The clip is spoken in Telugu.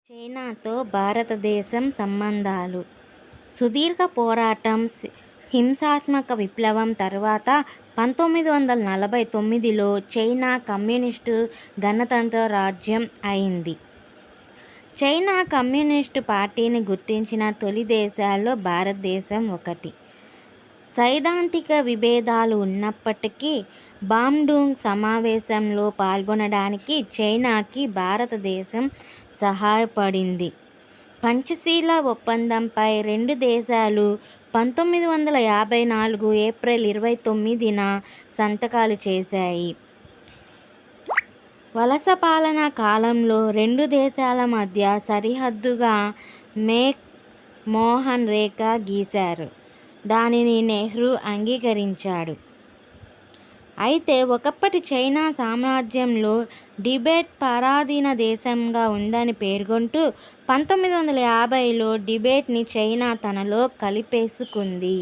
చైనాతో భారతదేశం సంబంధాలు. సుదీర్ఘ పోరాటం, హింసాత్మక విప్లవం తర్వాత 1949లో చైనా కమ్యూనిస్టు గణతంత్ర రాజ్యం అయింది. చైనా కమ్యూనిస్టు పార్టీని గుర్తించిన తొలి దేశాల్లో భారతదేశం ఒకటి. సైద్ధాంతిక విభేదాలు ఉన్నప్పటికీ బాండుంగ్ సమావేశంలో పాల్గొనడానికి చైనాకి భారతదేశం సహాయపడింది. పంచశీల ఒప్పందంపై రెండు దేశాలు 1954 ఏప్రిల్ 29న సంతకాలు చేశాయి. వలస పాలనా కాలంలో రెండు దేశాల మధ్య సరిహద్దుగా మెక్ మోహన్ రేఖ గీశారు. దానిని నెహ్రూ అంగీకరించాడు. అయితే ఒకప్పటి చైనా సామ్రాజ్యంలో టిబెట్ పరాధీన దేశంగా ఉందని పేర్కొంటూ 1950లో టిబెట్ని చైనా తనలో కలిపేసుకుంది.